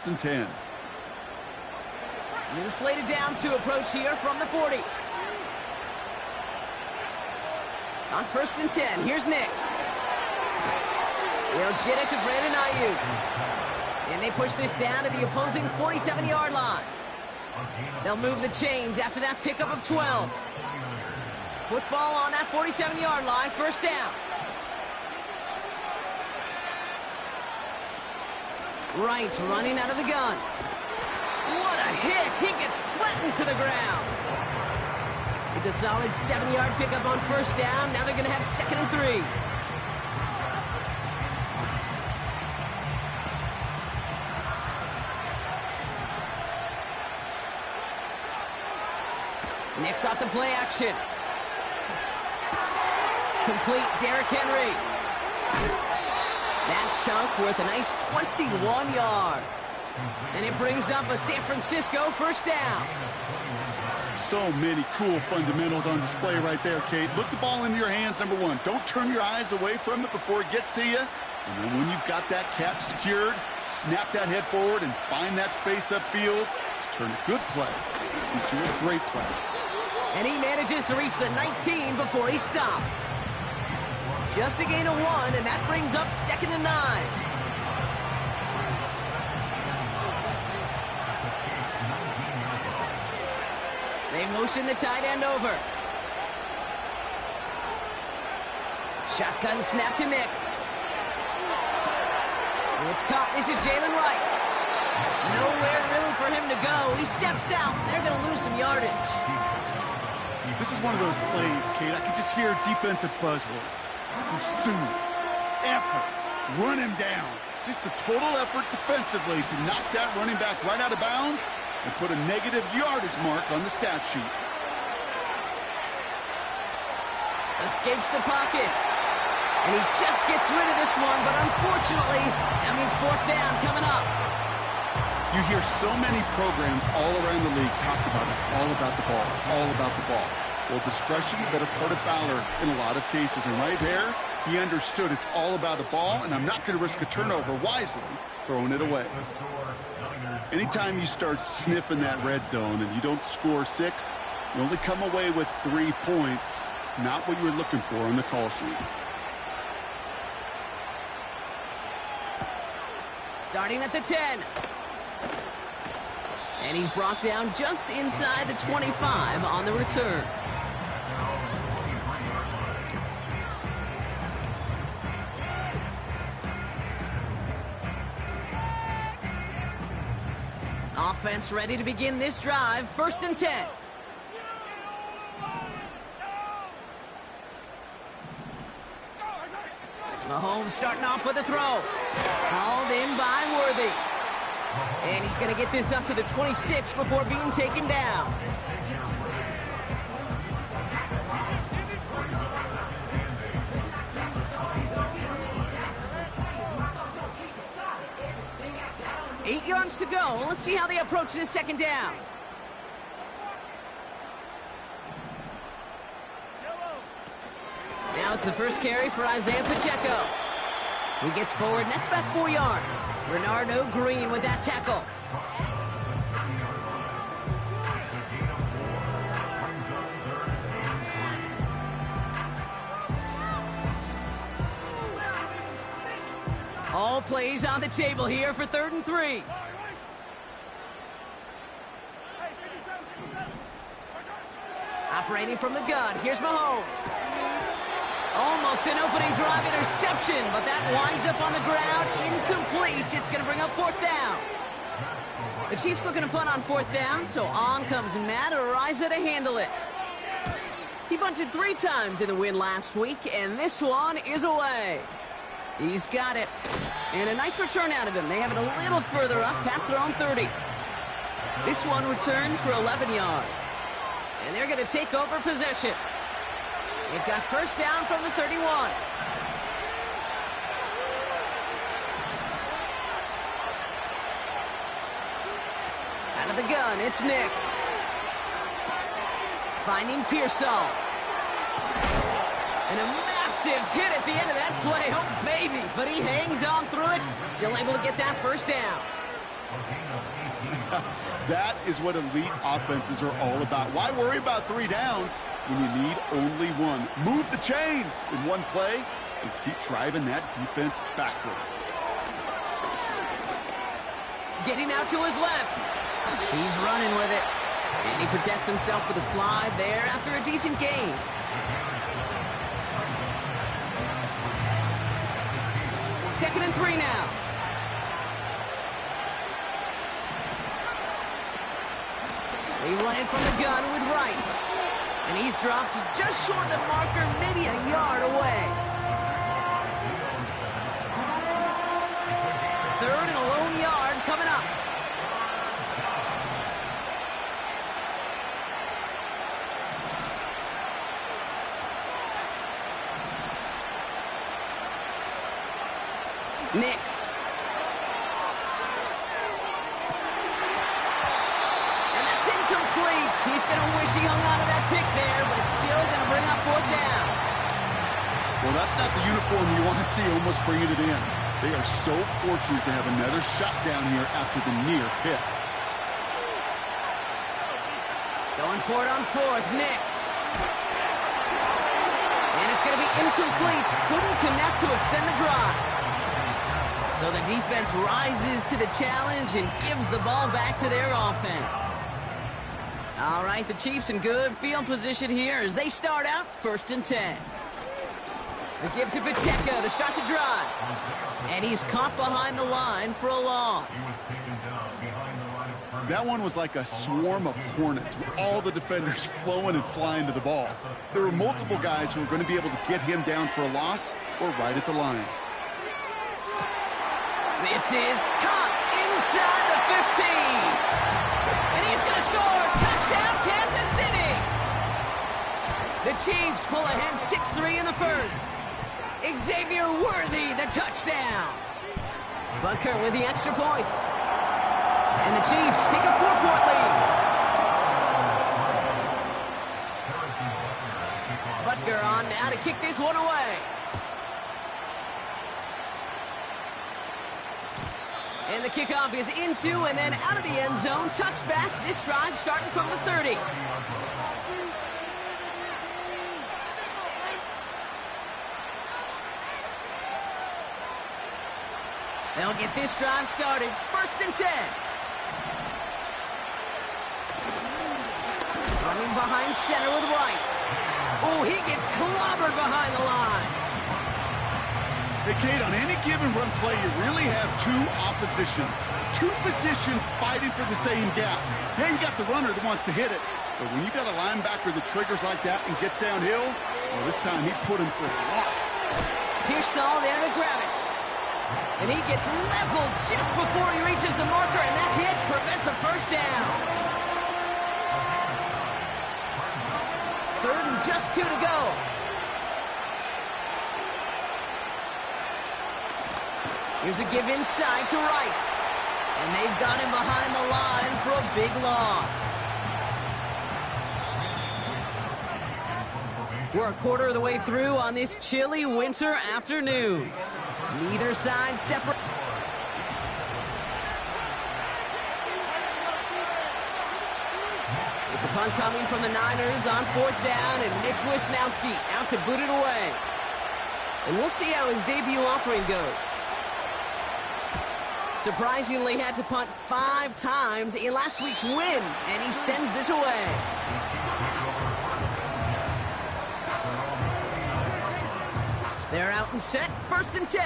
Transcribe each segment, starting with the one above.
and 10. New slated downs to approach here from the 40. On 1st and 10, here's Nix. He'll get it to Brandon Ayuk. And they push this down to the opposing 47-yard line. They'll move the chains after that pickup of 12. Football on that 47-yard line, 1st down. Wright running out of the gun. What a hit! He gets flattened to the ground. It's a solid 7-yard pickup on 1st down. Now they're going to have 2nd and 3. Nix off the play action. Complete, Derrick Henry. That chunk worth a nice 21 yards. And it brings up a San Francisco 1st down. So many cool fundamentals on display right there, Kate. Look the ball into your hands, number one. Don't turn your eyes away from it before it gets to you. And then when you've got that catch secured, snap that head forward and find that space upfield to turn a good play into a great play. And he manages to reach the 19 before he stopped. Just a gain of 1, and that brings up 2nd and 9. They motion the tight end over. Shotgun snap to Nix. It's caught. This is Jalen Wright. Nowhere really for him to go. He steps out. They're going to lose some yardage. This is one of those plays, Kate. I could just hear defensive buzzwords. Pursuit, effort, run him down. Just a total effort defensively to knock that running back right out of bounds and put a negative yardage mark on the stat sheet. Escapes the pocket. And he just gets rid of this one, but unfortunately, that means 4th down coming up. You hear so many programs all around the league talk about it's all about the ball. It's all about the ball. Well, discretion, the better part of valor in a lot of cases. And right there, he understood it's all about the ball, and I'm not going to risk a turnover wisely, throwing it away. Anytime you start sniffing that red zone and you don't score 6, you only come away with 3 points. Not what you were looking for on the call sheet. Starting at the 10. And he's brought down just inside the 25 on the return. Offense ready to begin this drive. 1st and 10. Mahomes starting off with a throw. Called in by Worthy. And he's going to get this up to the 26 before being taken down. Eight yards to go. Let's see how they approach this 2nd down. Now it's the first carry for Isaiah Pacheco. He gets forward, and that's about 4 yards. Bernardo Green with that tackle. All plays on the table here for 3rd and 3. Operating from the gun, here's Mahomes. Almost an opening drive interception, but that winds up on the ground, incomplete. It's going to bring up 4th down. The Chiefs looking to punt on 4th down, so on comes Matt Araiza to handle it. He bunted 3 times in the win last week, and this one is away. He's got it. And a nice return out of him. They have it a little further up, past their own 30. This one returned for 11 yards. And they're going to take over possession. They've got 1st down from the 31. Out of the gun, it's Nix. Finding Pearsall. And a massive hit at the end of that play. Oh, baby. But he hangs on through it. Still able to get that 1st down. That is what elite offenses are all about. Why worry about 3 downs when you need only one? Move the chains in one play and keep driving that defense backwards. Getting out to his left. He's running with it. And he protects himself with a slide there after a decent gain. Second and 3 now. They run it from the gun with Wright. And he's dropped just short of the marker, maybe a yard away. Third and a lone yard coming up. Nix. And that's incomplete. He's going to wish he hung on to that pick there, but it's still going to bring up 4th down. Well, that's not the uniform you want to see almost bringing it in. They are so fortunate to have another shot down here after the near pick. Going for it on 4th, Nix. And it's going to be incomplete. Couldn't connect to extend the drive. So the defense rises to the challenge and gives the ball back to their offense. All right, the Chiefs in good field position here as they start out 1st and 10. They give to Pacheco to start the drive. And he's caught behind the line for a loss. That one was like a swarm of hornets with all the defenders flowing and flying to the ball. There were multiple guys who were going to be able to get him down for a loss or right at the line. This is caught inside the 15. And he's going to score. Touchdown, Kansas City. The Chiefs pull ahead 6-3 in the first. Xavier Worthy, the touchdown. Butker with the extra point. And the Chiefs take a 4-point lead. Butker on now to kick this one away. And the kickoff is into and then out of the end zone. Touchback. This drive starting from the 30. They'll get this drive started. 1st and 10. Running behind center with Wright. Oh, he gets clobbered behind the line. Hey, Kate, on any given run play, you really have 2 oppositions. 2 positions fighting for the same gap. Yeah, you got the runner that wants to hit it. But when you got a linebacker that triggers like that and gets downhill, well, this time he put him for a loss. Pearsall there to grab it. And he gets leveled just before he reaches the marker, and that hit prevents a 1st down. 3rd and just 2 to go. Here's a give inside to Wright. And they've got him behind the line for a big loss. We're a quarter of the way through on this chilly winter afternoon. Neither side separate. It's a punt coming from the Niners on 4th down, and Mitch Wisnowski out to boot it away. And we'll see how his debut offering goes. Surprisingly had to punt 5 times in last week's win, and he sends this away. They're out and set, 1st and 10.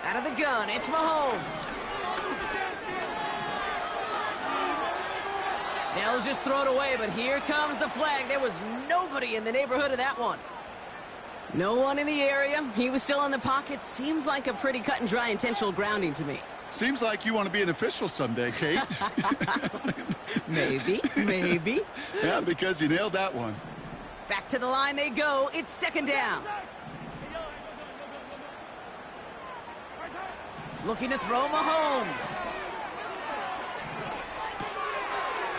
Out of the gun, it's Mahomes. They'll just throw it away, but here comes the flag. There was nobody in the neighborhood of that one. No one in the area. He was still in the pocket. Seems like a pretty cut and dry intentional grounding to me. Seems like you want to be an official someday, Kate. Maybe. Yeah, because you nailed that one. Back to the line they go. It's 2nd down. Looking to throw Mahomes.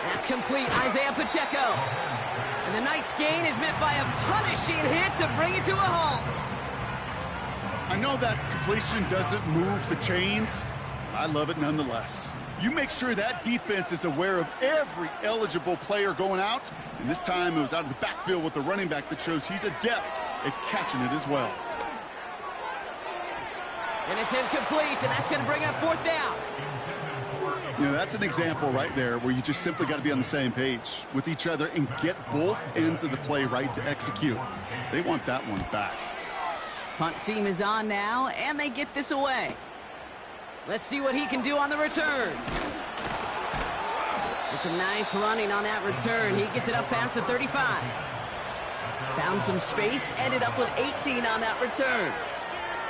That's complete. Isaiah Pacheco. And the nice gain is met by a punishing hit to bring it to a halt. I know that completion doesn't move the chains. I love it nonetheless. You make sure that defense is aware of every eligible player going out. And this time it was out of the backfield with the running back that shows he's adept at catching it as well. And it's incomplete, and that's going to bring up 4th down. You know, that's an example right there where you just simply got to be on the same page with each other and get both ends of the play right to execute. They want that one back. Punt team is on now, and they get this away. Let's see what he can do on the return. It's a nice running on that return. He gets it up past the 35. Found some space, ended up with 18 on that return.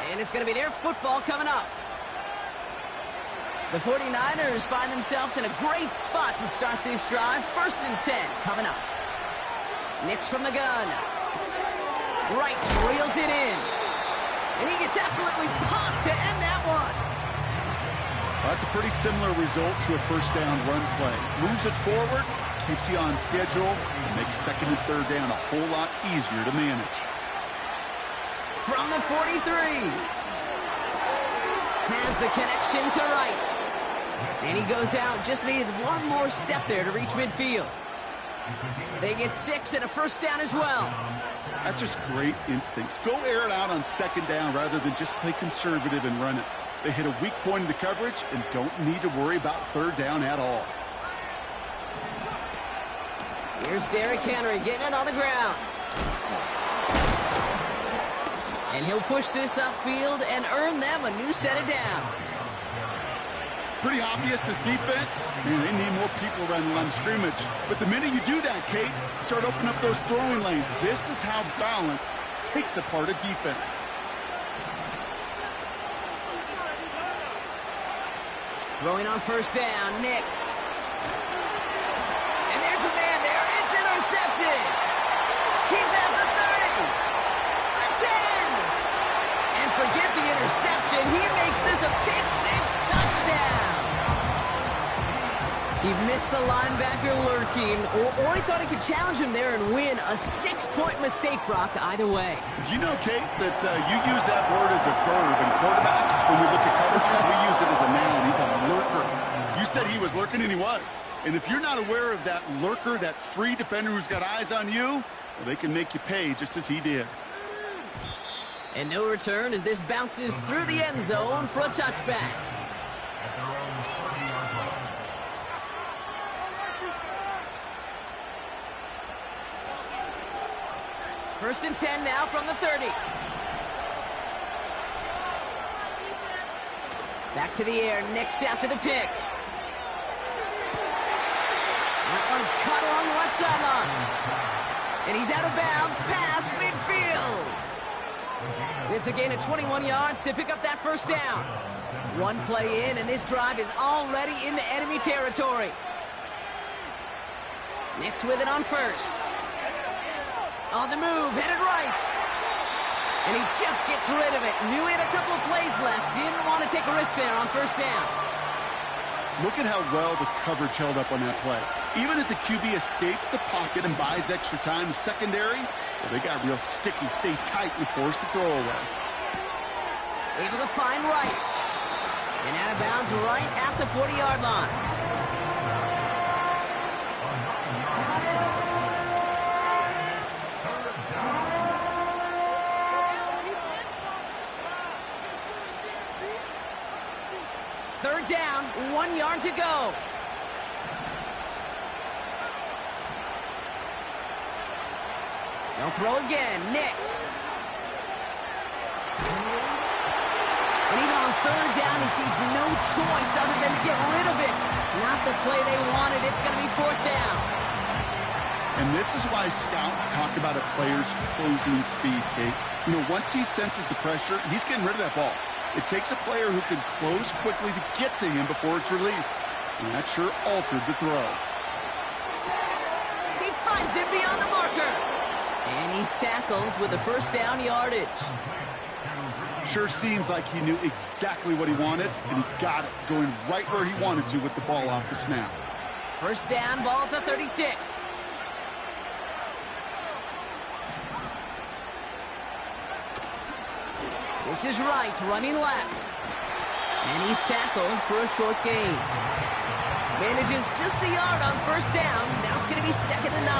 And it's going to be their football coming up. The 49ers find themselves in a great spot to start this drive. 1st and 10 coming up. Nix from the gun. Wright reels it in. And he gets absolutely popped to end that one. Well, that's a pretty similar result to a 1st down run play. Moves it forward, keeps you on schedule, and makes 2nd and 3rd down a whole lot easier to manage. From the 43. Has the connection to Wright. And he goes out, just needed one more step there to reach midfield. They get 6 and a 1st down as well. That's just great instincts. Go air it out on 2nd down rather than just play conservative and run it. They hit a weak point in the coverage and don't need to worry about 3rd down at all. Here's Derrick Henry getting it on the ground. And he'll push this upfield and earn them a new set of downs. Pretty obvious, this defense. Man, they need more people around the line of scrimmage. But the minute you do that, Kate, start opening up those throwing lanes. This is how balance takes apart a defense. Throwing on 1st down, Nix. And there's a man there. It's intercepted. He's at the 30. The 10. And forget the interception. He makes this a pick-6 touchdown. He missed the linebacker lurking, or he thought he could challenge him there and win. A 6-point mistake, Brock, either way. Do you know, Kate, that you use that word as a verb in quarterbacks? When we look at coverages, we use it as a noun. He's a lurker. You said he was lurking, and he was. And if you're not aware of that lurker, that free defender who's got eyes on you, well, they can make you pay just as he did. And no return as this bounces through the end zone for a touchback. First and 10 now from the 30. Back to the air, Nix after the pick. That one's caught along the left sideline. And he's out of bounds past midfield. It's a gain of 21 yards to pick up that 1st down. One play in, and this drive is already into enemy territory. Nix with it on 1st. On the move, headed right. And he just gets rid of it. Knew he had a couple of plays left. Didn't want to take a risk there on 1st down. Look at how well the coverage held up on that play. Even as the QB escapes the pocket and buys extra time, secondary, well, they got real sticky, stay tight, and force the throw away. Able to find Wright. And out of bounds right at the 40-yard line. Third down, 1 yard to go. They'll throw again, Nix. And even on 3rd down, he sees no choice other than to get rid of it. Not the play they wanted. It's going to be 4th down. And this is why scouts talk about a player's closing speed, Kate. You know, once he senses the pressure, he's getting rid of that ball. It takes a player who can close quickly to get to him before it's released. And that sure altered the throw. He finds him beyond the marker. And he's tackled with the 1st down yardage. Sure seems like he knew exactly what he wanted, and he got it, going right where he wanted to with the ball off the snap. 1st down, ball at the 36. This is right, running left. And he's tackled for a short gain. Manages just a yard on first down. Now it's going to be 2nd and 9.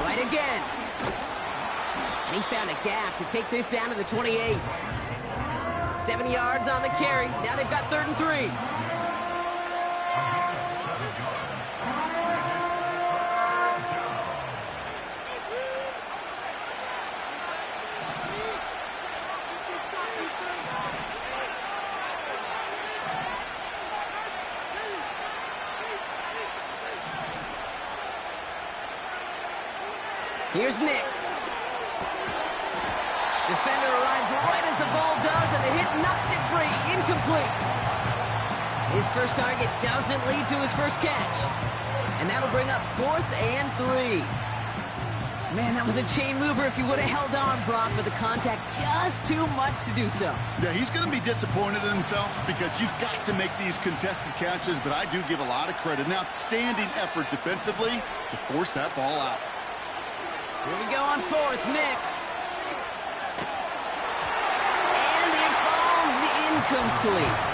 Right again. And he found a gap to take this down to the 28. 7 yards on the carry. Now they've got 3rd and 3. Here's Nix. Defender arrives right as the ball does, and the hit knocks it free. Incomplete. His first target doesn't lead to his first catch. And that'll bring up 4th and 3. Man, that was a chain mover if he would have held on, Brock, but the contact just too much to do so. Yeah, he's going to be disappointed in himself because you've got to make these contested catches, but I do give a lot of credit. An outstanding effort defensively to force that ball out. Here we go on 4th, Nix. And it falls incomplete.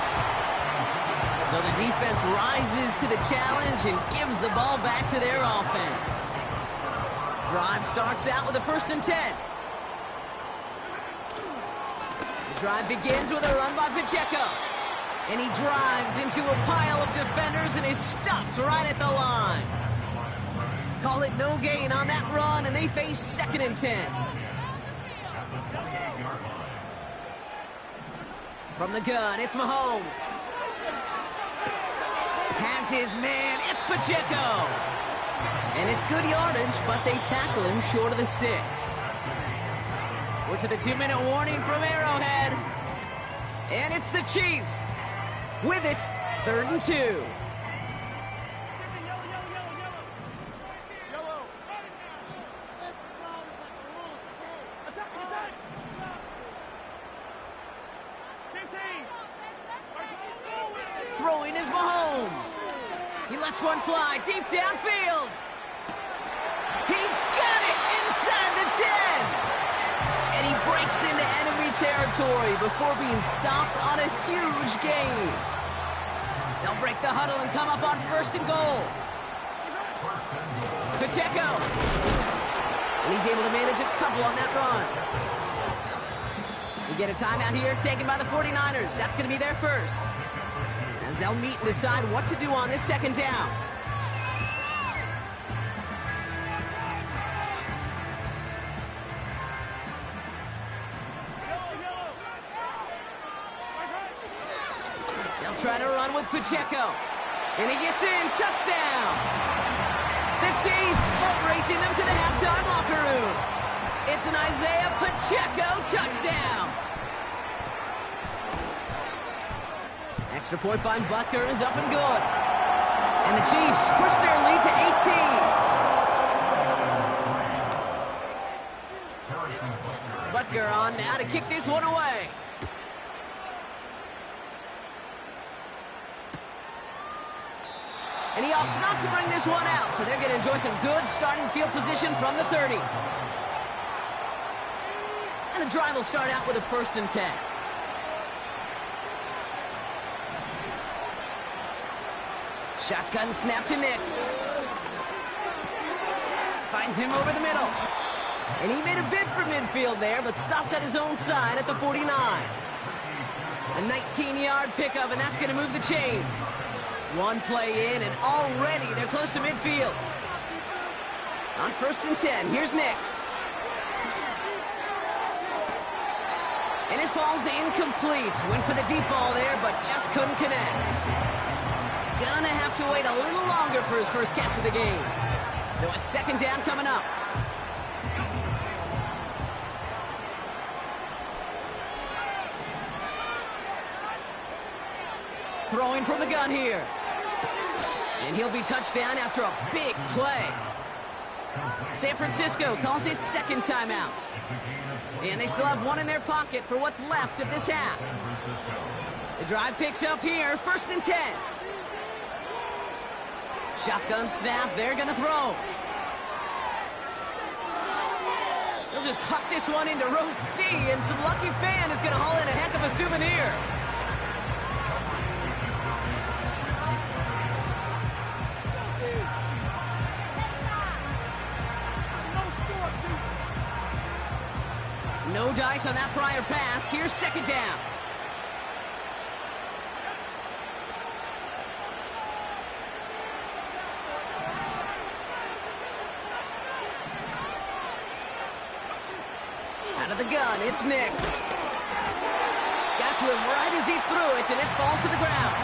So the defense rises to the challenge and gives the ball back to their offense. Drive starts out with a 1st and 10. The drive begins with a run by Pacheco. And he drives into a pile of defenders and is stopped right at the line. Call it no gain on that run, and they face 2nd and 10. From the gun, it's Mahomes. Has his man, it's Pacheco. And it's good yardage, but they tackle him short of the sticks. We're to the 2-minute warning from Arrowhead. And it's the Chiefs. With it, 3rd and 2. Throwing is Mahomes. He lets one fly deep downfield. He's got it inside the 10. And he breaks into enemy territory before being stopped on a huge gain. They'll break the huddle and come up on 1st and goal. Pacheco. And he's able to manage a couple on that run. We get a timeout here taken by the 49ers. That's going to be their first. As they'll meet and decide what to do on this 2nd down. They'll try to run with Pacheco. And he gets in. Touchdown! The Chiefs boat racing them to the halftime locker room. It's an Isaiah Pacheco touchdown. Extra point by Butker is up and good. And the Chiefs push their lead to 18. Butker on now to kick this one away. And he opts not to bring this one out, so they're going to enjoy some good starting field position from the 30. And the drive will start out with a 1st and 10. Shotgun snap to Nix. Finds him over the middle. And he made a bid for midfield there, but stopped at his own side at the 49. A 19-yard pickup, and that's going to move the chains. One play in, and already they're close to midfield. On 1st and 10, here's Nix. And it falls incomplete. Went for the deep ball there, but just couldn't connect. Gonna have to wait a little longer for his first catch of the game. So it's 2nd down coming up. Throwing from the gun here. And he'll be touchdown after a big play. San Francisco calls it 2nd timeout. And they still have one in their pocket for what's left of this half. The drive picks up here, 1st and 10. Shotgun snap, they're going to throw. They'll just huck this one into row C, and some lucky fan is going to haul in a heck of a souvenir. No dice on that prior pass. Here's 2nd down. Out of the gun, it's Nix. Got to him right as he threw it, and it falls to the ground.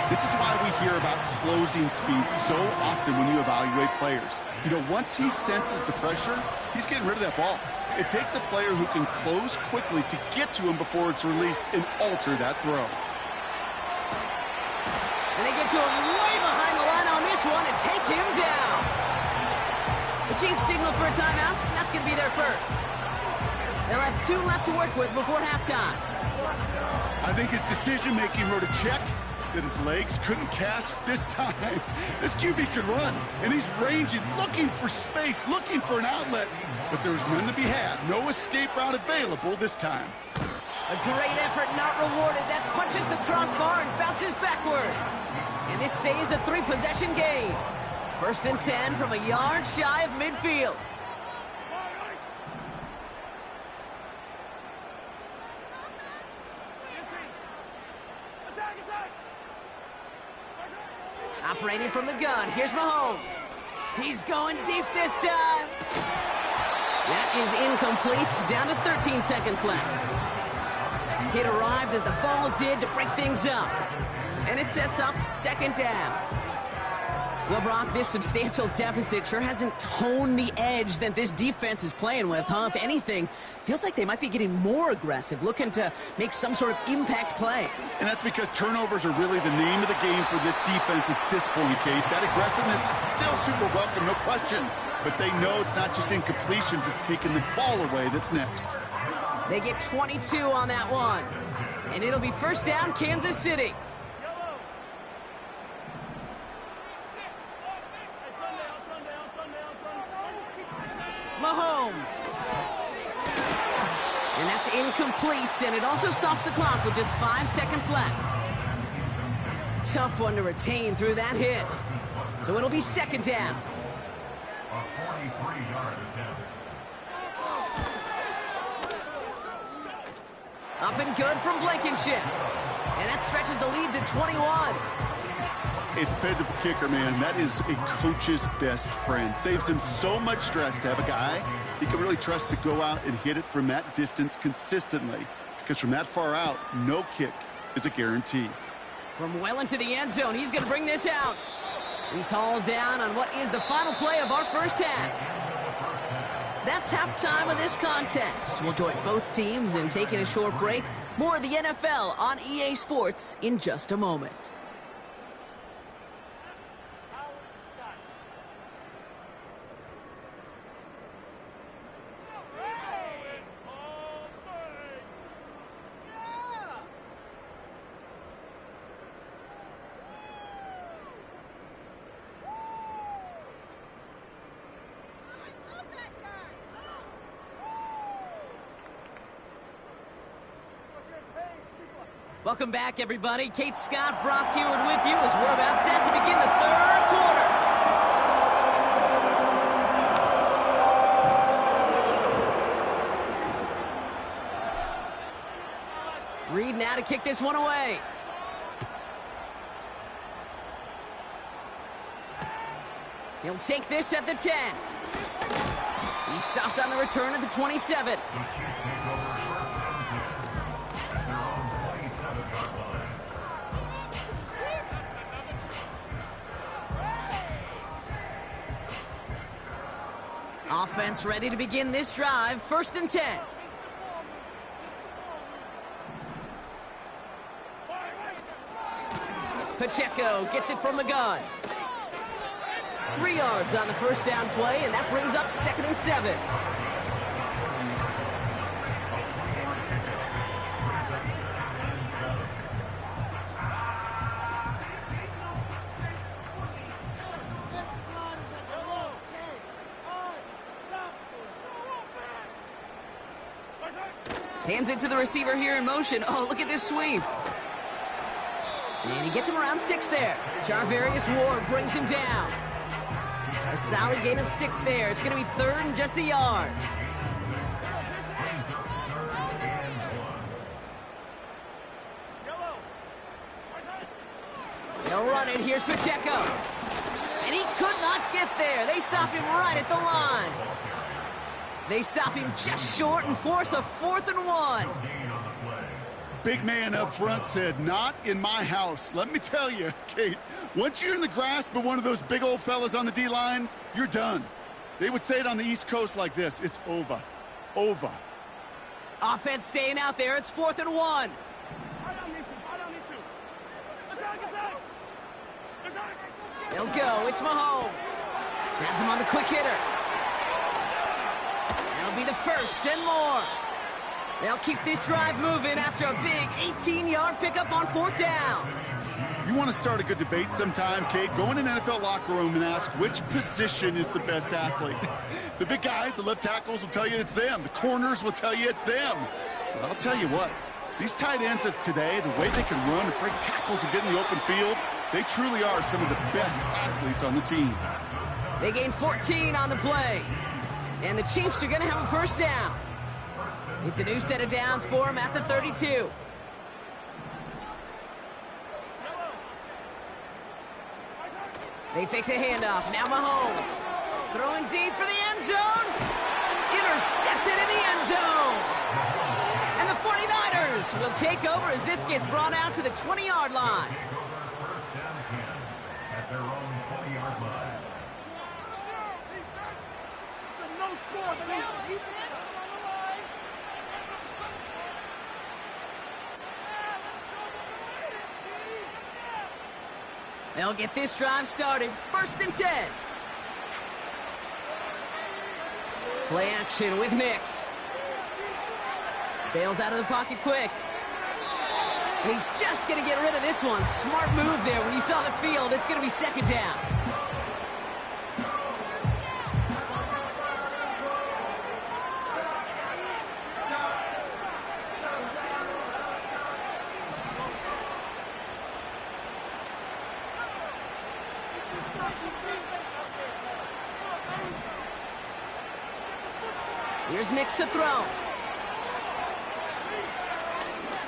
This is why we hear about closing speed so often when you evaluate players. You know, once he senses the pressure, he's getting rid of that ball. It takes a player who can close quickly to get to him before it's released and alter that throw. And they get to him way behind the line on this one and take him down. The Chiefs signal for a timeout. That's going to be their first. They'll have 2 left to work with before halftime. I think his decision-making wrote a check that his legs couldn't catch this time. This QB could run, and he's ranging, looking for space, looking for an outlet. But there's none to be had. No escape route available this time. A great effort not rewarded. That punches the crossbar and bounces backward. And this stays a 3-possession game. 1st and 10 from a yard shy of midfield. Operating from the gun, here's Mahomes. He's going deep this time. That is incomplete, down to 13 seconds left. It arrived as the ball did to break things up. And it sets up 2nd down. Well, Brock, this substantial deficit sure hasn't toned the edge that this defense is playing with, huh? If anything, feels like they might be getting more aggressive, looking to make some sort of impact play. And that's because turnovers are really the name of the game for this defense at this point, Kate. That aggressiveness still super welcome, no question. But they know it's not just incompletions, it's taking the ball away that's next. They get 22 on that one. And it'll be 1st down, Kansas City. Mahomes. And that's incomplete, and it also stops the clock with just 5 seconds left. Tough one to retain through that hit. So it'll be 2nd down. A 43-yard attempt. Up and good from Blankenship. And that stretches the lead to 21. A dependable kicker, man. That is a coach's best friend. Saves him so much stress to have a guy he can really trust to go out and hit it from that distance consistently. Because from that far out, no kick is a guarantee. From well into the end zone, he's going to bring this out. He's hauled down on what is the final play of our first half. That's halftime of this contest. We'll join both teams in taking a short break. More of the NFL on EA Sports in just a moment. Welcome back, everybody. Kate Scott, Brock Heward with you as we're about set to begin the 3rd quarter. Reed now to kick this one away. He'll take this at the 10. He stopped on the return at the 27. Offense ready to begin this drive. 1st and 10. Pacheco gets it from the gun. 3 yards on the 1st down play, and that brings up 2nd and 7. Hands it to the receiver here in motion. Oh, look at this sweep. And he gets him around 6 there. Charvarius Ward brings him down. A solid gain of 6 there. It's going to be 3rd and just a yard. They'll run it. Here's Pacheco. And he could not get there. They stop him right at the line. They stop him just short and force a 4th and 1. Big man up front said, not in my house. Let me tell you, Kate, once you're in the grasp of one of those big old fellas on the D-line, you're done. They would say it on the East Coast like this. It's over. Over. Offense staying out there. It's 4th and 1. They'll go. It's Mahomes. Has him on the quick hitter. That'll be the 1st and more. They'll keep this drive moving after a big 18-yard pickup on 4th down. You want to start a good debate sometime, Kate? Go in an NFL locker room and ask which position is the best athlete. The big guys, the left tackles will tell you it's them. The corners will tell you it's them. But I'll tell you what, these tight ends of today, the way they can run and break tackles and get in the open field, they truly are some of the best athletes on the team. They gain 14 on the play. And the Chiefs are going to have a 1st down. It's a new set of downs for them at the 32. They fake the handoff. Now Mahomes. Throwing deep for the end zone. Intercepted in the end zone. And the 49ers will take over as this gets brought out to the 20-yard line. At their own 20-yard line. No score, defense. They'll get this drive started. 1st and 10. Play action with Nix. Bails out of the pocket quick. He's just going to get rid of this one. Smart move there. When you saw the field, it's going to be 2nd down. Here's Nix to throw.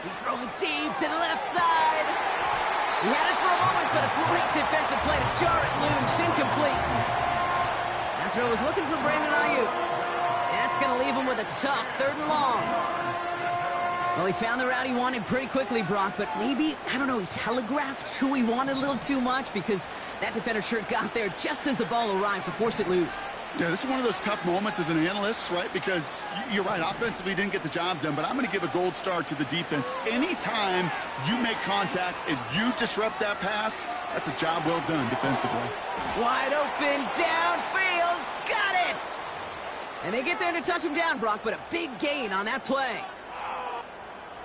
He's throwing deep to the left side. He had it for a moment, but a great defensive play to jar it loose. Incomplete. That throw was looking for Brandon Ayuk. That's going to leave him with a tough 3rd and long. Well, he found the route he wanted pretty quickly, Brock, but maybe, I don't know, he telegraphed who he wanted a little too much because that defender sure got there just as the ball arrived to force it loose. Yeah, this is one of those tough moments as an analyst, right? Because you're right, offensively didn't get the job done, but I'm going to give a gold star to the defense. Anytime you make contact and you disrupt that pass, that's a job well done defensively. Wide open, downfield, got it! And they get there to touch him down, Brock, but a big gain on that play.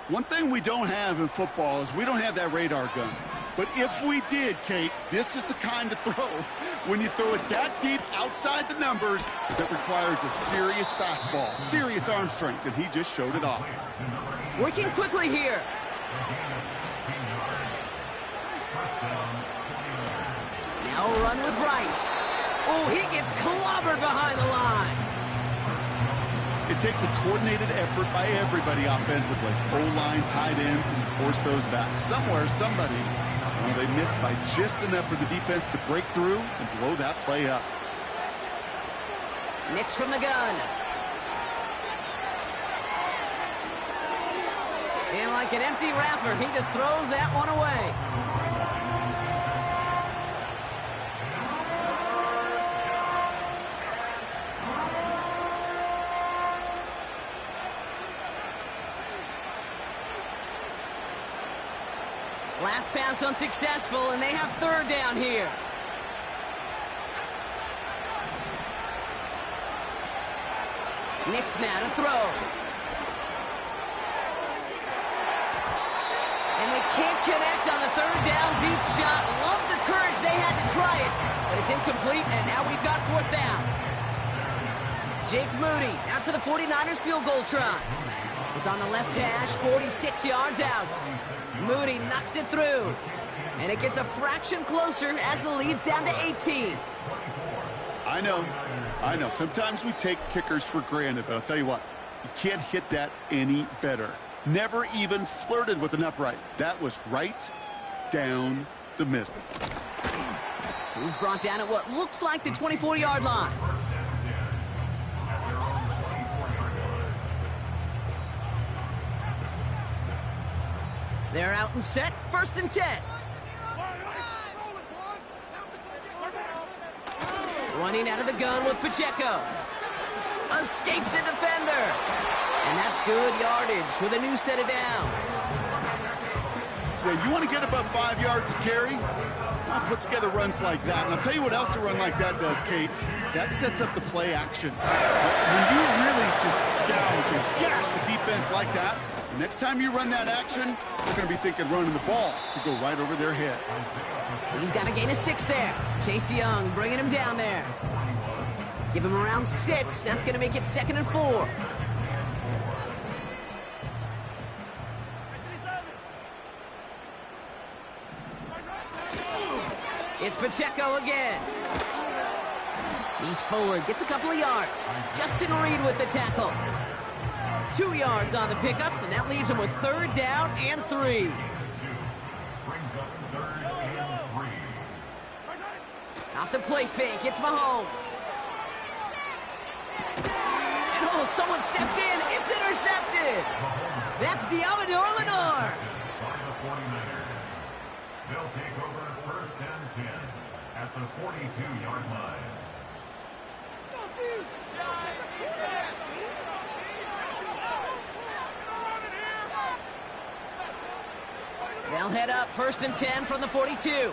One thing we don't have in football is we don't have that radar gun. But if we did, Kate, this is the kind of throw. When you throw it that deep outside the numbers, that requires a serious fastball, serious arm strength, and he just showed it off. Working quickly here. Now a run with right. Oh, he gets clobbered behind the line. It takes a coordinated effort by everybody offensively. O-line, tight ends, and of course those backs. Somewhere, somebody, well, they missed by just enough for the defense to break through and blow that play up. Nix from the gun. And like an empty wrapper, he just throws that one away. Last pass unsuccessful, and they have 3rd down here. Nix now to throw. And they can't connect on the 3rd down deep shot. Love the courage they had to try it, but it's incomplete, and now we've got 4th down. Jake Moody out for the 49ers field goal try. It's It's on the left hash, 46 yards out. Moody knocks it through. And it gets a fraction closer as the lead's down to 18. I know. Sometimes we take kickers for granted, but I'll tell you what, you can't hit that any better. Never even flirted with an upright. That was right down the middle. He's brought down at what looks like the 24-yard line. They're out and set, 1st and 10. Running out of the gun with Pacheco. Escapes a defender. And that's good yardage with a new set of downs. Yeah, you want to get above 5 yards to carry? Well, put together runs like that. And I'll tell you what else a run like that does, Kate. That sets up the play action. When you really just gouge and gash the defense like that, the next time you run that action, they're going to be thinking running the ball could go right over their head. He's got a gain of 6 there. Chase Young bringing him down there. Give him around 6. That's going to make it 2nd and 4. It's Pacheco again. He's forward, gets a couple of yards. Justin Reed with the tackle. 2 yards on the pickup, and that leaves him with 3rd down and 3. Off the play fake, it's Mahomes. And oh, someone stepped in, it's intercepted. That's Diamador Lenore. They'll take over 1st and 10 at the 42-yard line. They'll head up 1st and 10 from the 42.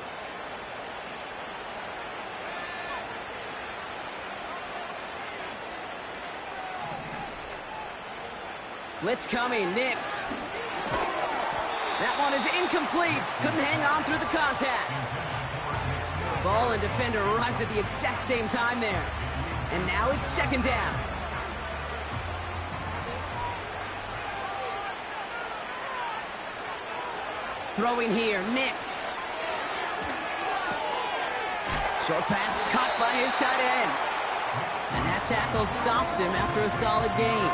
Blitz coming, Nix. That one is incomplete. Couldn't hang on through the contact. Ball and defender arrived at the exact same time there. And now it's 2nd down. Throwing here, Nix. Short pass caught by his tight end. And that tackle stops him after a solid gain.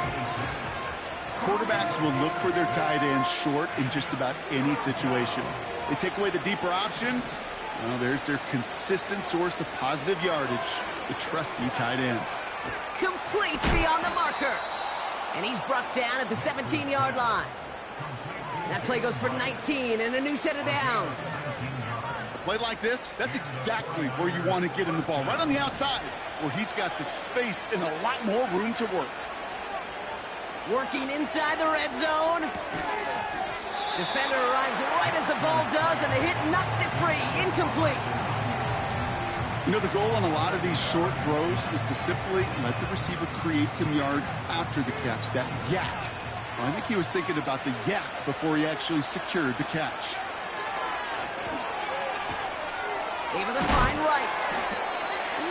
Quarterbacks will look for their tight end short in just about any situation. They take away the deeper options. Well, there's their consistent source of positive yardage, the trusty tight end. Complete beyond the marker. And he's brought down at the 17-yard line. That play goes for 19 and a new set of downs. A play like this, that's exactly where you want to get him the ball, right on the outside, where he's got the space and a lot more room to work. Working inside the red zone. Defender arrives right as the ball does, and the hit knocks it free. Incomplete. You know, the goal on a lot of these short throws is to simply let the receiver create some yards after the catch, that yak. Well, I think he was thinking about the yak before he actually secured the catch. Able to find right.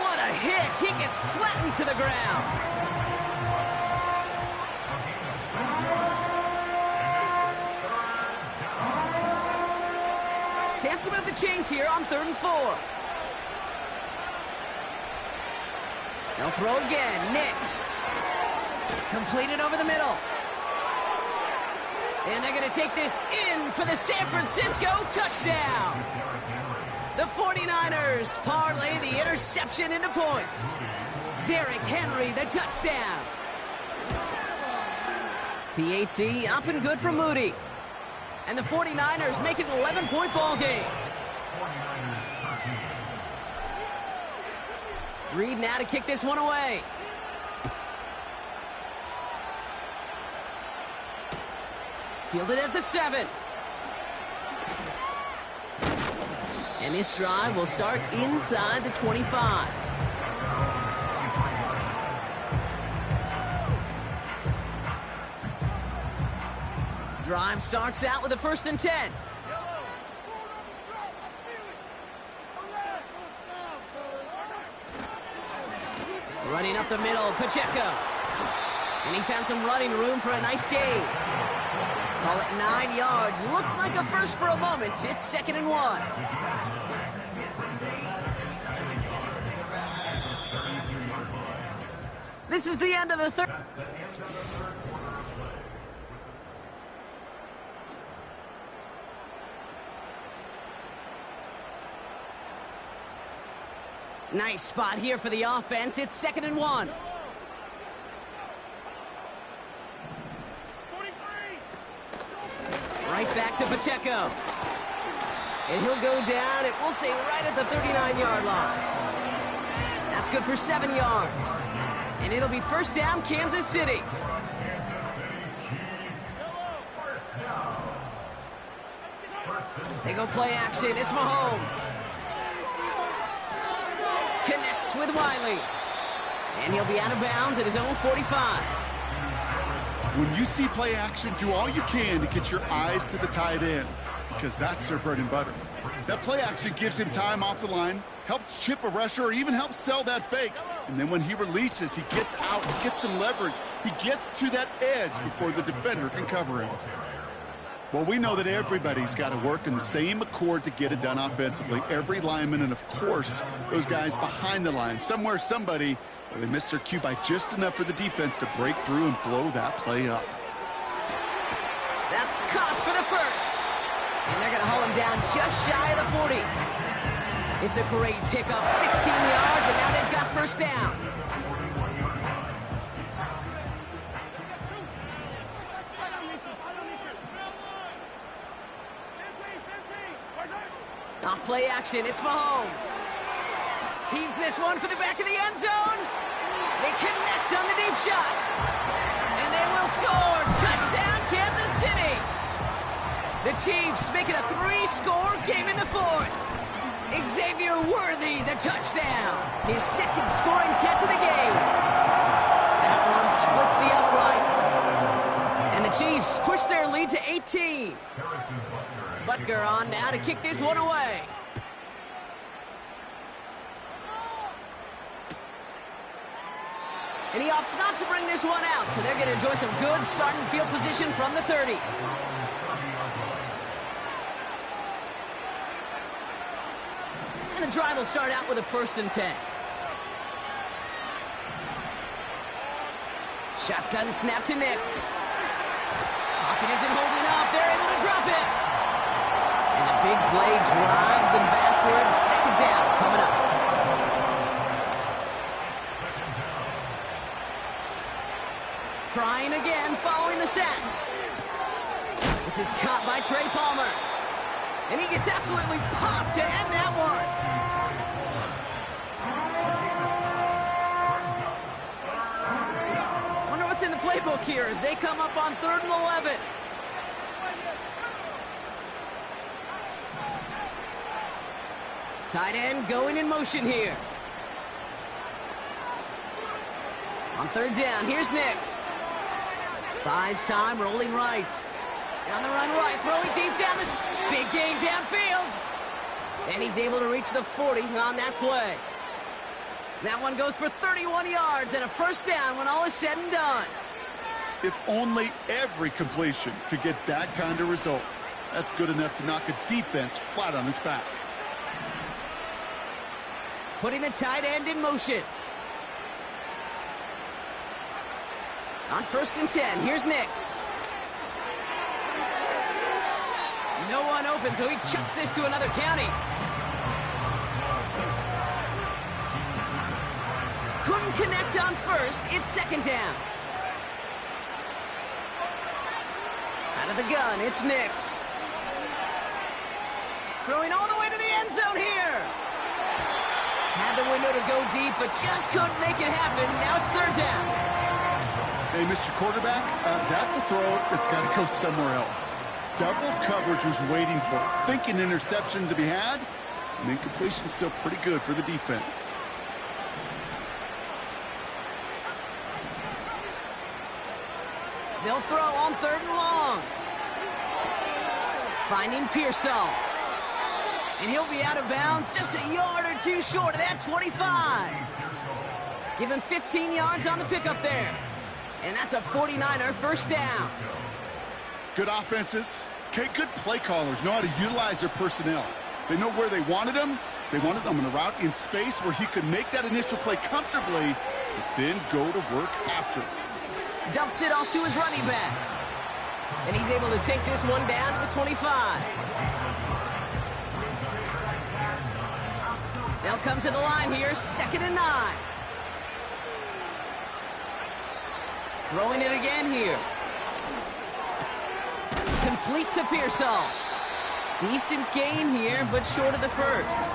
What a hit. He gets flattened to the ground. Chance to move the chains here on 3rd and 4. They'll throw again. Nix. Completed over the middle. And they're going to take this in for the San Francisco touchdown. The 49ers parlay the interception into points. Derrick Henry, the touchdown. PAT up and good for Moody. And the 49ers make it an 11-point ball game. Reed now to kick this one away. Fielded at the 7. And this drive will start inside the 25. Drive starts out with a 1st and 10. Running up the middle, Pacheco. And he found some running room for a nice gain. Call it 9 yards. Looked like a first for a moment. It's 2nd and 1. This is the end of the third. Nice spot here for the offense. It's 2nd and 1. Right back to Pacheco. And he'll go down, it will say right at the 39-yard line. That's good for 7 yards. And it'll be 1st down, Kansas City. They go play action. It's Mahomes. Connects with Wiley. And he'll be out of bounds at his own 45. When you see play action, do all you can to get your eyes to the tight end, because that's their bread and butter. That play action gives him time off the line, helps chip a rusher, or even helps sell that fake. And then when he releases, he gets out, he gets some leverage. He gets to that edge before the defender can cover him. Well, we know that everybody's got to work in the same accord to get it done offensively. Every lineman, and of course, those guys behind the line. Somewhere, somebody, well, they missed their cue by just enough for the defense to break through and blow that play up. That's caught for the first. And they're going to haul him down just shy of the 40. It's a great pickup, 16 yards, and now they've got 1st down. Off play action, it's Mahomes. Heaves this one for the back of the end zone. They connect on the deep shot. And they will score. Touchdown, Kansas City. The Chiefs make it a 3-score game in the 4th. Xavier Worthy, the touchdown. His 2nd scoring catch of the game. That one splits the uprights. And the Chiefs push their lead to 18. Butker on now to kick this one away. And he opts not to bring this one out, so they're going to enjoy some good starting field position from the 30. And the drive will start out with a 1st and 10. Shotgun snap to Nix. Pocket isn't holding up. They're able to drop it. And a big play drives them backwards. 2nd down coming up. Trying again following the set. This is caught by Trey Palmer. And he gets absolutely popped to end that one. Wonder what's in the playbook here as they come up on 3rd and 11. Tight end going in motion here. On 3rd down, here's Nix. Buys time, rolling right. Down the run right, throwing deep down this big gain downfield. And he's able to reach the 40 on that play. That one goes for 31 yards and a 1st down when all is said and done. If only every completion could get that kind of result. That's good enough to knock a defense flat on its back. Putting the tight end in motion. On 1st and 10, here's Nix. No one open, so he chucks this to another county. Couldn't connect on 1st, it's 2nd down. Out of the gun, it's Nix. Throwing all the way to the end zone here. Had the window to go deep, but just couldn't make it happen. Now it's 3rd down. Hey, Mr. Quarterback, that's a throw that's got to go somewhere else. Double coverage was waiting for it. Thinking interception to be had, and incompletion still pretty good for the defense. They'll throw on 3rd and long. Finding Pearsall. And he'll be out of bounds just a yard or 2 short of that 25. Give him 15 yards on the pickup there. And that's a 49er 1st down. Good offenses. Okay, good play callers know how to utilize their personnel. They know where they wanted him. They wanted him on a route in space where he could make that initial play comfortably, but then go to work after. Dumps it off to his running back. And he's able to take this one down to the 25. They'll come to the line here, 2nd and 9. Throwing it again here. Complete to Pearsall. Decent gain here, but short of the first.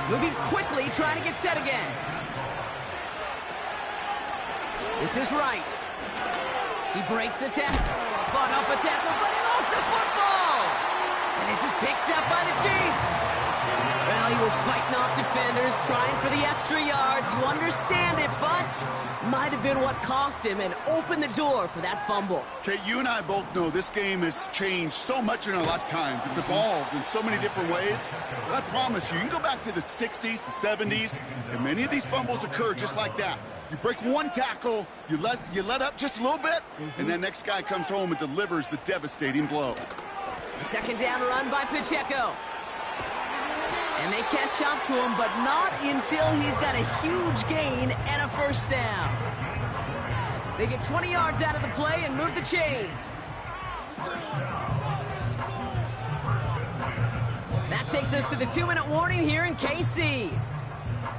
Moving quickly, trying to get set again. This is Wright. He breaks a tackle. Fought off a tackle, but he lost the football. And this is picked up by the Chiefs. Well, he was fighting off defenders, trying for the extra yards. You understand it, but might have been what cost him and opened the door for that fumble. Okay, you and I both know this game has changed so much in our lifetimes. It's evolved in so many different ways. But I promise you can go back to the 60s, the 70s, and many of these fumbles occur just like that. You break one tackle, you let up just a little bit, and that next guy comes home and delivers the devastating blow. A 2nd down run by Pacheco. And they catch up to him, but not until he's got a huge gain and a 1st down. They get 20 yards out of the play and move the chains. That takes us to the 2-minute warning here in KC.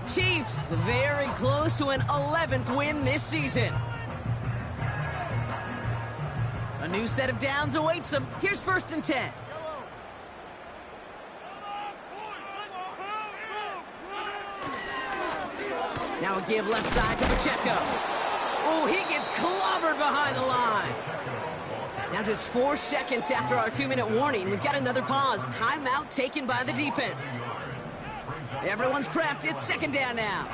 Chiefs very close to an 11th win this season. A new set of downs awaits them. Here's 1st and 10. Now a give left side to Pacheco. Oh, he gets clobbered behind the line. Now just 4 seconds after our 2-minute warning, we've got another pause. Timeout taken by the defense. Everyone's prepped. It's 2nd down now.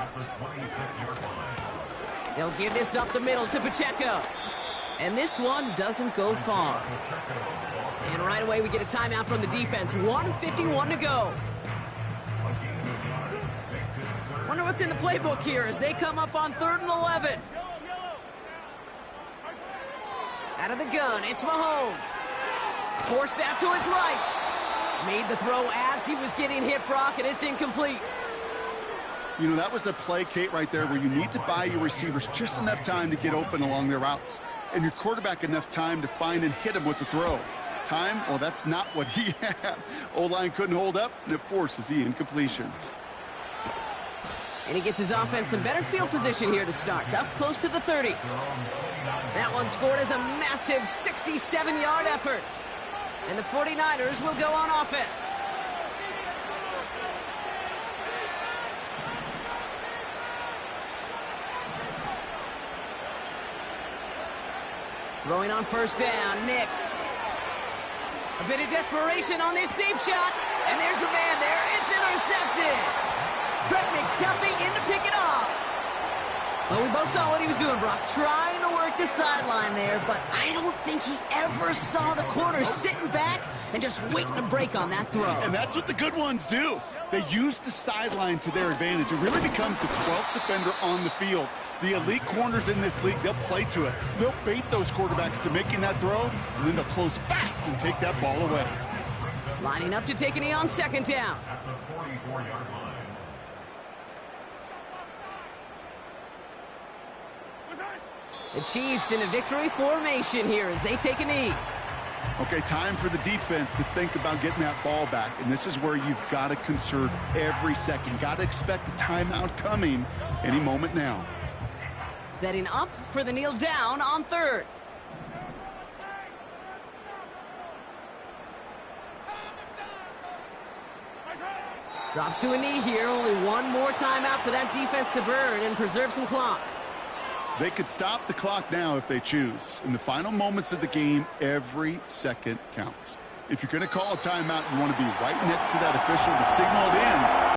They'll give this up the middle to Pacheco. And this one doesn't go far. And right away we get a timeout from the defense. 1:51 to go. Wonder what's in the playbook here as they come up on 3rd and 11. Out of the gun, it's Mahomes. Forced out to his right. Made the throw as he was getting hit, Brock, and it's incomplete. You know, that was a play, Kate, right there where you need to buy your receivers just enough time to get open along their routes. And your quarterback enough time to find and hit him with the throw. Time, well, that's not what he had. O-line couldn't hold up, and it forces the incompletion. And he gets his offense in better field position here to start. Up close to the 30. That one scored as a massive 67-yard effort. And the 49ers will go on offense. Throwing on 1st down, Nix. A bit of desperation on this deep shot. And there's a man there. It's intercepted. Trent McDuffie in to pick it off. Well, we both saw what he was doing, Brock, trying to work the sideline there, but I don't think he ever saw the corner sitting back and just waiting to break on that throw. And that's what the good ones do. They use the sideline to their advantage. It really becomes the 12th defender on the field. The elite corners in this league, they'll play to it. They'll bait those quarterbacks to making that throw, and then they'll close fast and take that ball away. Lining up to take a knee on 2nd down. At the 44-yard line. The Chiefs in a victory formation here as they take a knee. Okay, time for the defense to think about getting that ball back. And this is where you've got to conserve every second. Got to expect a timeout coming any moment now. Setting up for the kneel down on 3rd. Drops to a knee here. Only one more timeout for that defense to burn and preserve some clock. They could stop the clock now if they choose. In the final moments of the game, every second counts. If you're going to call a timeout, you want to be right next to that official to signal it in.